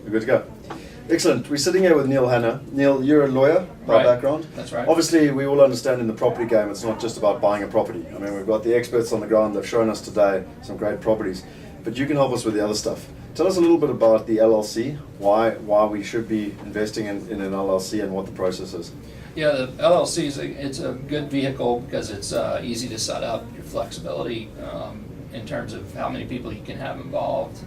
We're good to go. Excellent. We're sitting here with Neal Hanna. Neal, you're a lawyer by background. That's right. Obviously, we all understand in the property game, it's not just about buying a property. I mean, we've got the experts on the ground. They've shown us today some great properties. But you can help us with the other stuff. Tell us a little bit about the LLC, why we should be investing in an LLC and what the process is. Yeah, the LLC it's a good vehicle because it's easy to set up, your flexibility in terms of how many people you can have involved.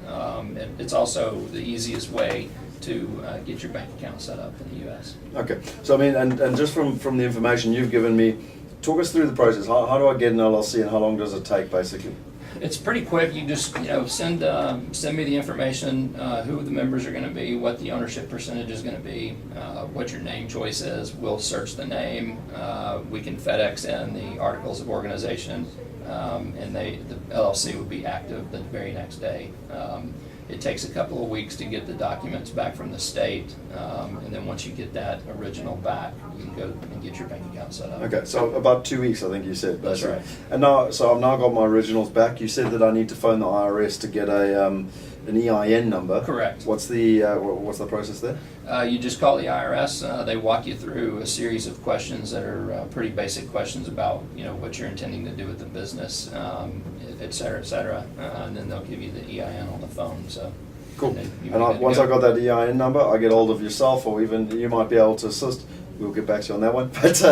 It's also the easiest way to get your bank account set up in the U.S. Okay, so I mean, and just from the information you've given me, talk us through the process. How do I get an LLC and how long does it take, basically? It's pretty quick. You just send me the information, who the members are going to be, what the ownership percentage is going to be, what your name choice is. We'll search the name. We can FedEx in the articles of organization, and the LLC would be active the very next day. It takes a couple of weeks to get the documents back from the state, and then once you get that original back, you can go and get your bank account set up. Okay, so about 2 weeks, I think you said. That's right. And now, so I've now got my originals back. You said that I need to phone the IRS to get an EIN number. Correct. What's the process there? You just call the IRS. They walk you through a series of questions that are pretty basic questions about what you're intending to do with the business, et cetera, and then they'll give you the EIN on the phone. So cool. And once I got that EIN number, I get hold of yourself, or even you might be able to assist. We'll get back to you on that one. But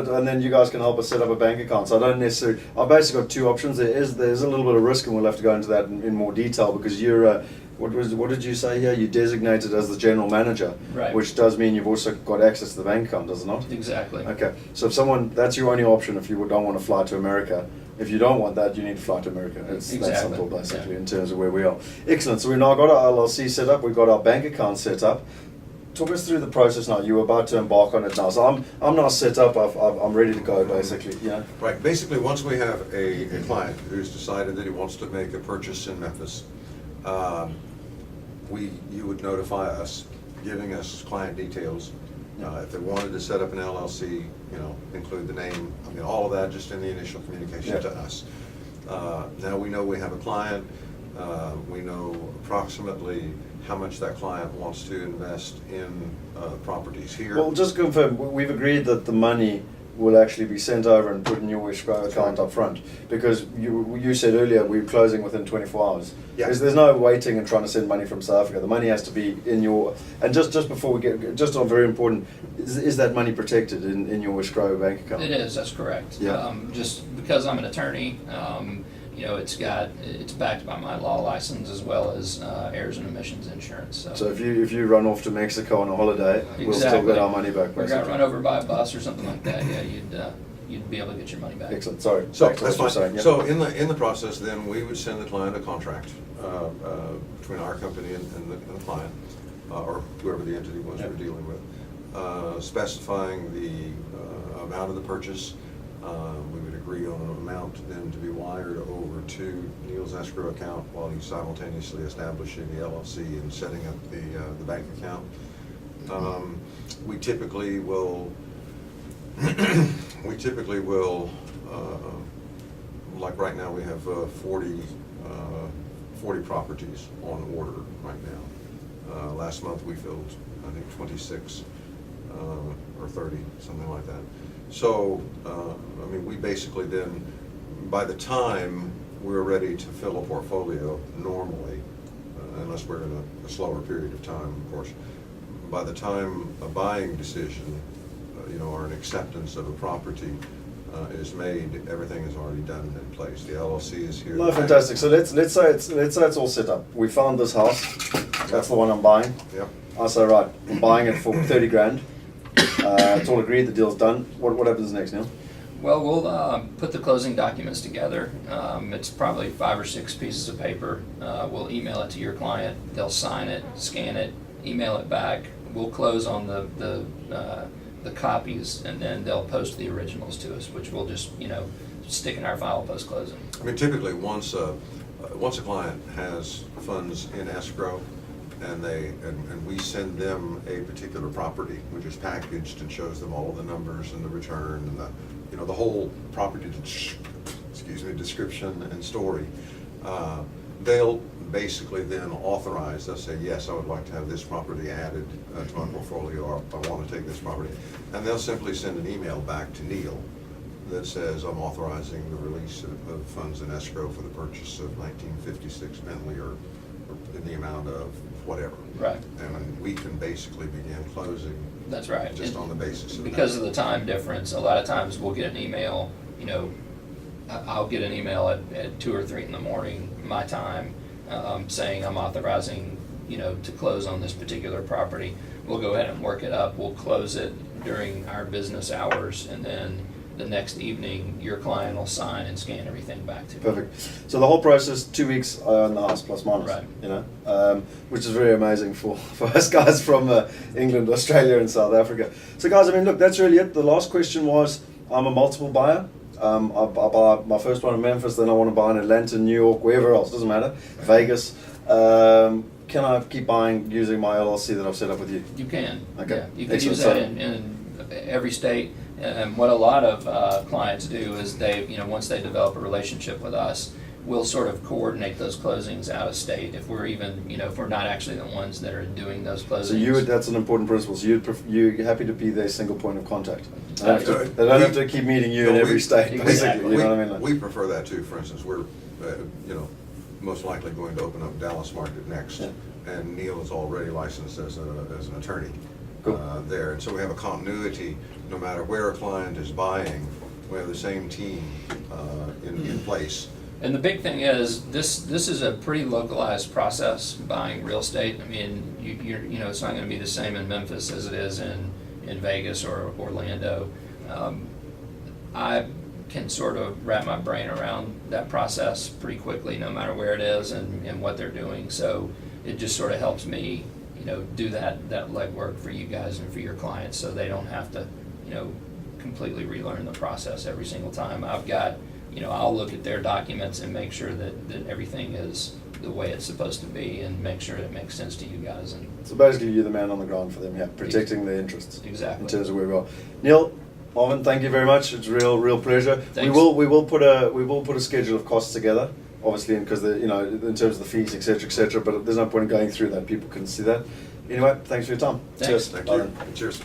and then you guys can help us set up a bank account. So I don't necessarily. I've basically got two options. There's a little bit of risk, and we'll have to go into that in more detail because you're. What did you say here? You're designated as the general manager, right? Which does mean you've also got access to the bank account, does it not? Exactly. Okay. So if that's your only option if you don't want to fly to America. If you don't want that, you need to fly to America. It's that simple, basically, in terms of where we are. Excellent. So we've now got our LLC set up. We've got our bank account set up. Talk us through the process now. You're about to embark on it now. So I'm now set up. I'm ready to go, basically. Yeah. Right. Basically, once we have a client who's decided that he wants to make a purchase in Memphis, you would notify us, giving us client details. If they wanted to set up an LLC, include the name. I mean, all of that just in the initial communication to us. Now we know we have a client. We know approximately how much that client wants to invest in properties here. Well, just to confirm, we've agreed that the money will actually be sent over and put in your escrow account up front, because you said earlier we're closing within 24 hours. Yeah. There's no waiting and trying to send money from South Africa. The money has to be in your, and just before we get, just on very important, is that money protected in your escrow bank account? It is, that's correct. Yeah. Just because I'm an attorney, it's backed by my law license as well as errors and omissions insurance. So if you run off to Mexico on a holiday, we'll still get our money back. Or got run over by a bus or something like that, you'd be able to get your money back. Excellent. Sorry. So that's fine. Saying, yeah. So in the process, then we would send the client a contract between our company and the client, or whoever the entity was we're dealing with, specifying the amount of the purchase. We would agree on an amount then to be wired over to Neal's escrow account while he's simultaneously establishing the LLC and setting up the bank account. We typically will like right now we have 40 properties on order right now. Last month we filled I think 26 or 30, something like that. So, we basically then, by the time we're ready to fill a portfolio normally, unless we're in a slower period of time, of course, by the time a buying decision, or an acceptance of a property is made, everything is already done and in place. The LLC is here. No, fantastic. So let's say it's all set up. We found this house. That's the one I'm buying. Yep. I say, right, I'm buying it for 30 grand. It's all agreed, the deal's done. What happens next, Neal? Well, we'll put the closing documents together. It's probably 5 or 6 pieces of paper. We'll email it to your client. They'll sign it, scan it, email it back. We'll close on the copies, and then they'll post the originals to us, which we'll just stick in our file post closing. Typically once a client has funds in escrow, and we send them a particular property, which is packaged and shows them all the numbers and the return and the whole property description and story. they'll basically then authorize, they'll say, yes, I would like to have this property added to my portfolio, or I want to take this property. And they'll simply send an email back to Neal that says, I'm authorizing the release of funds in escrow for the purchase of 1956 Bentley, or in the amount of whatever. Right. And we can basically begin closing. That's right. Just on the basis of because that. of the time difference. A lot of times we'll get an email, you know, I'll get an email at 2 or 3 in the morning, my time, saying I'm authorizing, you know, to close on this particular property. We'll go ahead and work it up. We'll close it during our business hours, and then the next evening, your client will sign and scan everything back to you. Perfect. So the whole process, 2 weeks in the house, plus minus. Right. You know, which is very amazing for us guys from England, Australia, and South Africa. So guys, I mean, look, that's really it. The last question was, I'm a multiple buyer. I buy my first one in Memphis, then I want to buy in Atlanta, New York, wherever else, doesn't matter, Vegas. Can I keep buying using my LLC that I've set up with you? You can. Okay. Yeah, you can Excellent. use that in every state. And what a lot of clients do is they, you know, once they develop a relationship with us, we'll sort of coordinate those closings out of state if we're even, you know, if we're not actually the ones that are doing those closings. So you would, that's an important principle. So you're happy to be their single point of contact. They don't Absolutely. have to keep meeting you in every state, Exactly. basically. You know what I mean? We prefer that too. For instance, we're, you know, most likely going to open up Dallas market next. Yeah. And Neal is already licensed as an attorney Cool. there. And so we have a continuity, no matter where a client is buying, we have the same team in place. And the big thing is, this is a pretty localized process, buying real estate. I mean, you know, it's not going to be the same in Memphis as it is in Vegas or Orlando. I can sort of wrap my brain around that process pretty quickly, no matter where it is and what they're doing. So it just sort of helps me, you know, do that legwork for you guys and for your clients, so they don't have to, you know, completely relearn the process every single time. I've got, you know, I'll look at their documents and make sure that everything is the way it's supposed to be, and make sure it makes sense to you guys. And So basically, you're the man on the ground for them, yeah, protecting their interests. Exactly. In terms of where we are. Neal, Marvin, thank you very much. It's a real pleasure. Thanks. We will put a schedule of costs together, obviously, because you know, in terms of the fees, etc. But there's no point in going through that. People can see that. Anyway, thanks for your time. Thanks. Thank Bye you. then. Cheers.